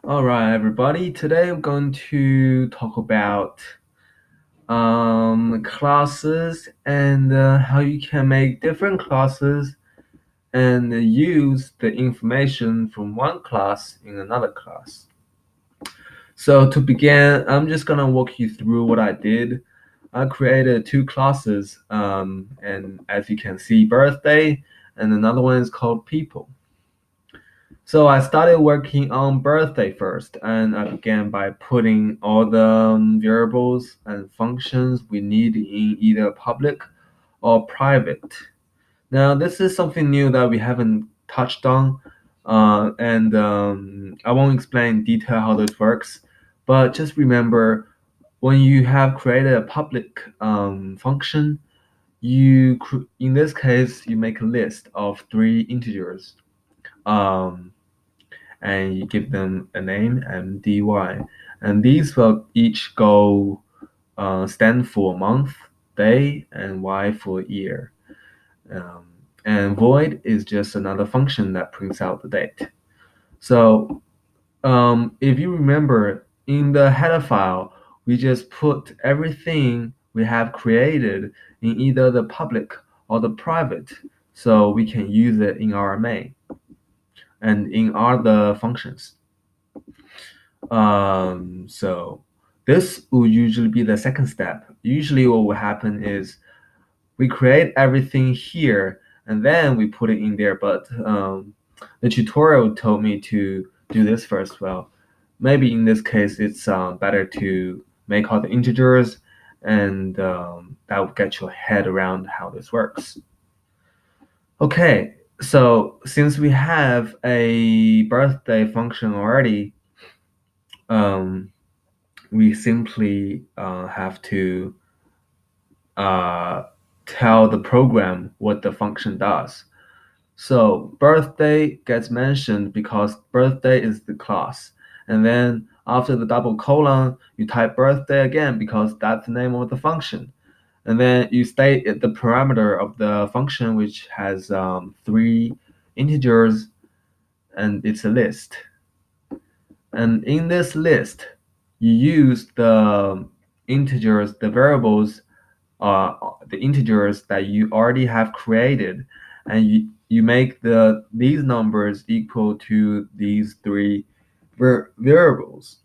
All right, everybody. Today I'm going to talk about classes and how you can make different classes and use the information from one class in another class. So to begin, I'm just gonna walk you through what I did. I created two classes, and as you can see, birthday, and another one is called people. So I started working on birthday first, and I began by putting all the variables and functions we need in either public or private. Now, this is something new that we haven't touched on, and I won't explain in detail how this works, but just remember when you have created a public function, in this case, you make a list of three integers. Um, and you give them a name and dy. And these will each go stand for month, day, and y for year. Um, and void is just another function that prints out the date. So if you remember, in the header file, we just put everything we have created in either the public or the private, so we can use it in our main and in other functions. So this will usually be the second step. Usually what will happen is we create everything here and then we put it in there, but the tutorial told me to do this first. Well, maybe in this case, it's better to make all the integers, and that will get your head around how this works. Okay, so since we have a birthday function already, um, we simply have to uh, tell the program what the function does. So birthday gets mentioned because birthday is the class. And then after the double colon, you type birthday again because that's the name of the function. And then you state the parameter of the function, which has three integers, and it's a list. And in this list, you use the integers, the integers that you already have created, and you make these numbers equal to these three variables.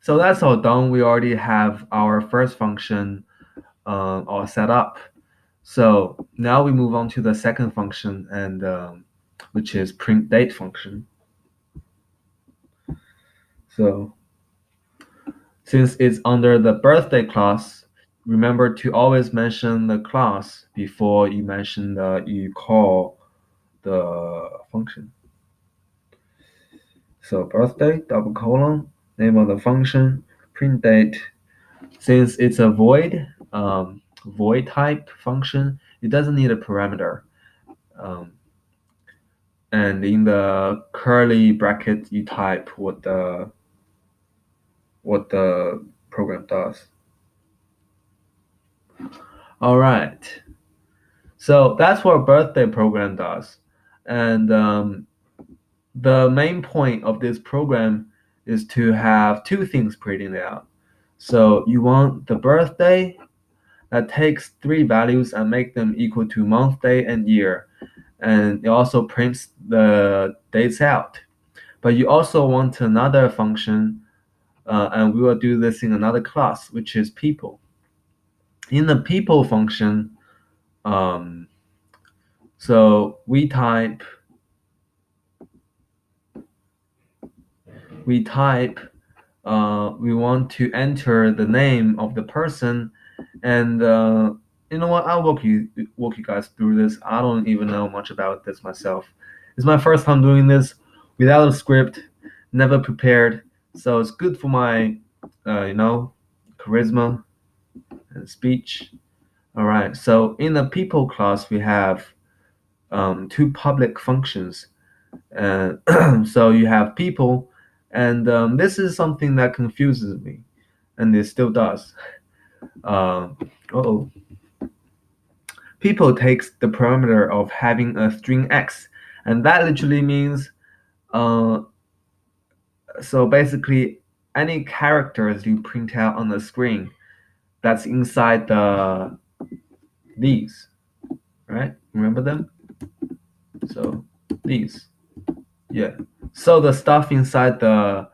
So that's all done. We already have our first function all set up. So now we move on to the second function, and which is print date function. So since it's under the birthday class, remember to always mention the class before you mention you call the function. So birthday, double colon, name of the function, print date. Since it's a void type function, it doesn't need a parameter. Um, and in the curly bracket, you type what the program does. All right. So that's what birthday program does. And the main point of this program is to have two things printed out. So you want the birthday that takes three values and make them equal to month, day, and year. And it also prints the dates out. But you also want another function, and we will do this in another class, which is people. In the people function, um, so we type we want to enter the name of the person, and you know what? I'll walk you guys through this. I don't even know much about this myself. It's my first time doing this without a script, never prepared. So it's good for my, charisma and speech. All right. So in the people class, we have two public functions. So you have people, and this is something that confuses me, and it still does. Oh, people takes the parameter of having a string x, and that literally means uh, So basically, any characters you print out on the screen that's inside these, right? Remember them? So these, yeah. So the stuff inside the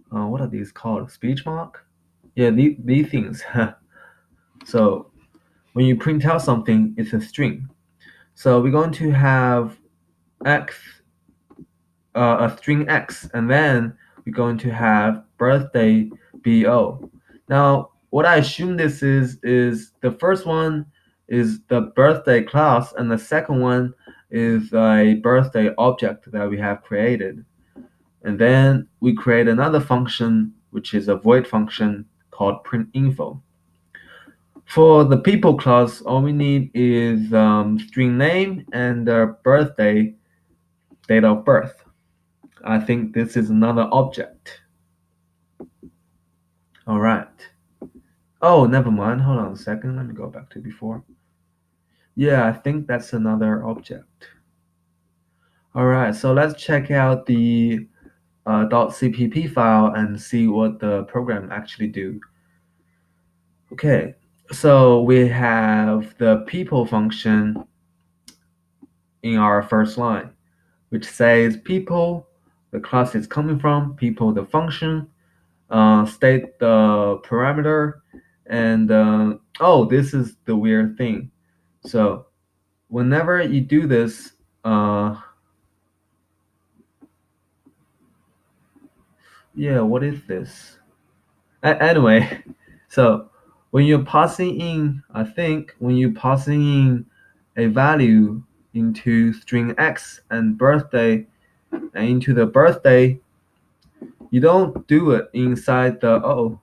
what are these called? Speech mark? Yeah, these things. So when you print out something, it's a string. So we're going to have x, a string x, and then we're going to have birthday bo. Now, what I assume this is the first one is the birthday class, and the second one is a birthday object that we have created. And then we create another function, which is a void function called print_info. For the people class, all we need is string name and birthday, date of birth. I think this is another object. All right. Oh, never mind. Hold on a second. Let me go back to before. Yeah, I think that's another object. All right. So let's check out the .cpp file and see what the program actually do. Okay. So we have the people function in our first line, which says people, the class is coming from, people, the function, state the parameter, and oh, this is the weird thing. So whenever you do this, yeah, what is this? Anyway, so when you're passing in, I think when you're passing in a value into string x and birthday and into the birthday, you don't do it inside the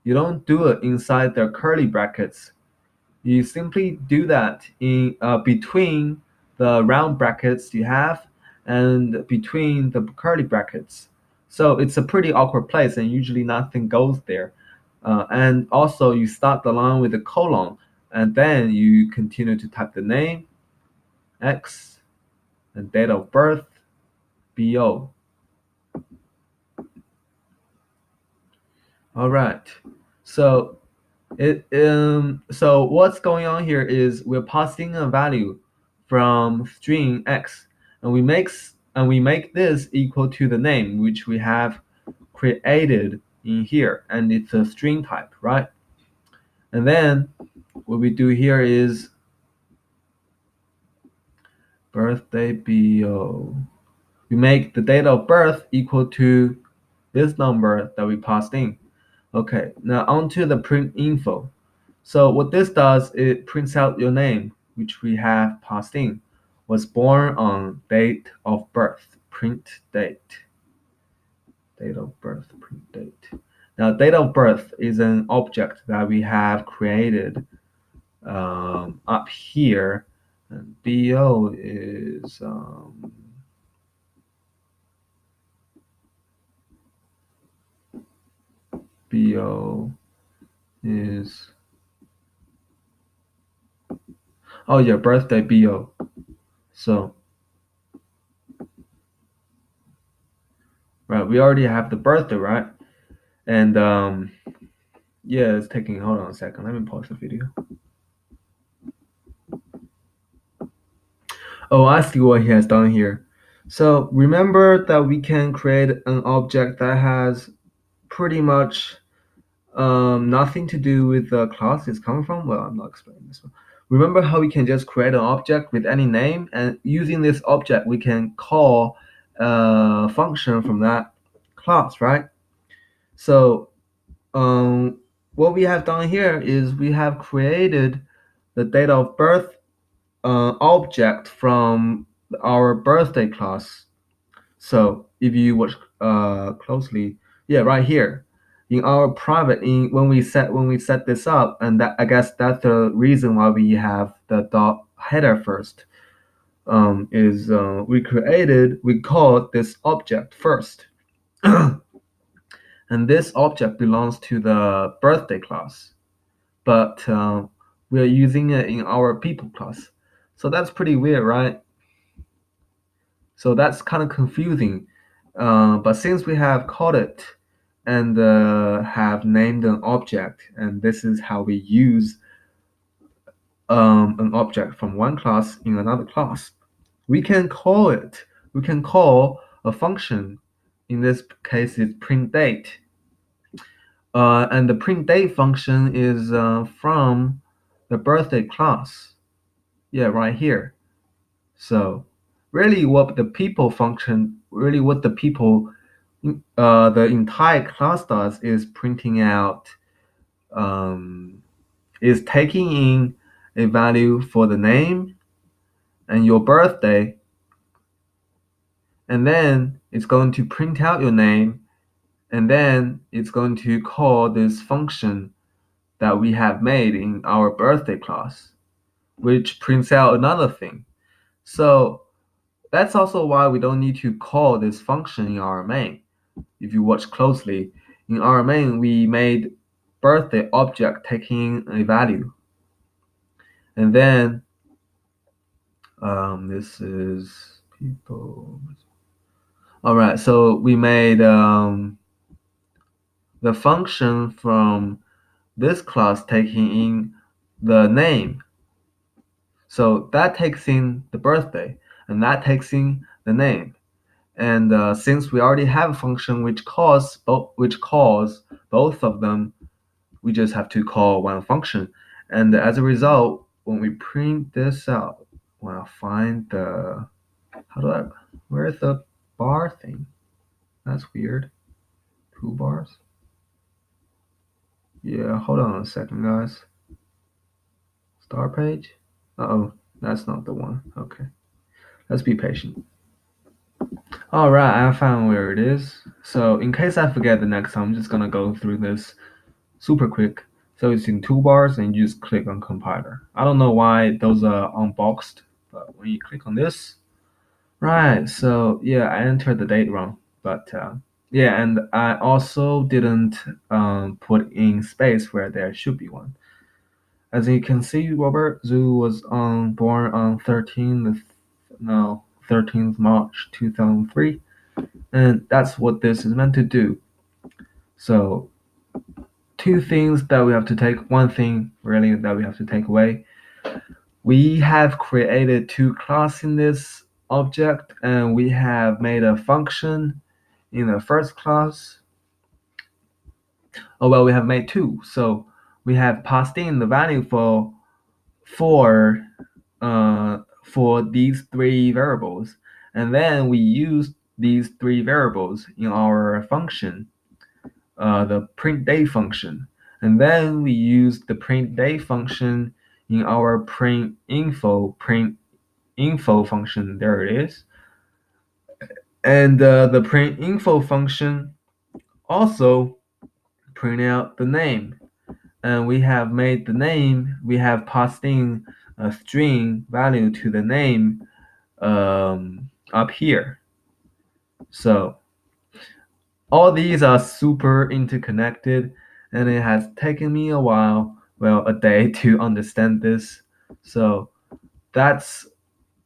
you don't do it inside the curly brackets. You simply do that in between the round brackets you have and between the curly brackets. So it's a pretty awkward place, and usually nothing goes there. And also, you start the line with a colon, and then you continue to type the name, X, and date of birth, BO. All right. So so what's going on here is we're passing a value from string x, and we make this equal to the name which we have created in here, and it's a string type, right? And then what we do here is birthday bo. We make the date of birth equal to this number that we passed in. Okay, now onto the print info. So what this does, it prints out your name, which we have passed in. Was born on date of birth, print date. Date of birth, print date. Now, date of birth is an object that we have created up here. And BO is BO is oh yeah, birthday BO. So right, we already have the birthday, right? And yeah, it's taking. Hold on a second. Let me pause the video. Oh, I see what he has done here. So remember that we can create an object that has pretty much nothing to do with the class it's coming from. Well, I'm not explaining this one. Remember how we can just create an object with any name, and using this object we can call a function from that class, right? So what we have done here is we have created the date of birth object from our birthday class. So if you watch closely, yeah, right here in our private, in when we set this up, and that I guess that's the reason why we have the dot header first. Is we called this object first, and this object belongs to the birthday class, but we are using it in our people class. So that's pretty weird, right? So that's kind of confusing. But since we have called it and have named an object, and this is how we use an object from one class in another class, we can call it, we can call a function. In this case, it's print date. And the print date function is from the birthday class. Yeah, right here. So really what the people function, really what the people, the entire class does is printing out, is taking in a value for the name and your birthday, and then it's going to print out your name, and then it's going to call this function that we have made in our birthday class, which prints out another thing. So that's also why we don't need to call this function in our main. If you watch closely, in our main, we made birthday object taking a value. And then this is people. All right, so we made the function from this class taking in the name. So that takes in the birthday, and that takes in the name. And since we already have a function which calls both of them, we just have to call one function. And as a result, when we print this out, when I find the, where's the bar thing? That's weird. 2 bars. Yeah, hold on a second, guys. Start page. Uh-oh, that's not the one. Okay, let's be patient. All right, I found where it is. So in case I forget the next time, I'm just gonna go through this super quick. So it's in toolbars and you just click on compiler. I don't know why those are unboxed, but when you click on this, right, so yeah, I entered the date wrong, but yeah, and I also didn't put in space where there should be one. As you can see, Robert Zhu was born on 13th March 2003, and that's what this is meant to do. So two things that we have to take, one thing really that we have to take away. We have created two classes in this object, and we have made a function in the first class. Oh well, we have made two. So we have passed in the value for these three variables, and then we use these three variables in our function, the print date function, and then we use the print date function in our print info function. There it is, and the print info function also print out the name, and we have made the name. We have passed in a string value to the name up here. So all these are super interconnected, and it has taken me a while, well, a day to understand this. So that's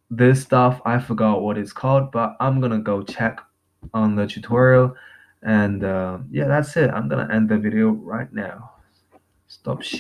this stuff. I forgot what it's called, but I'm gonna go check on the tutorial. And yeah, that's it. I'm gonna end the video right now. Stop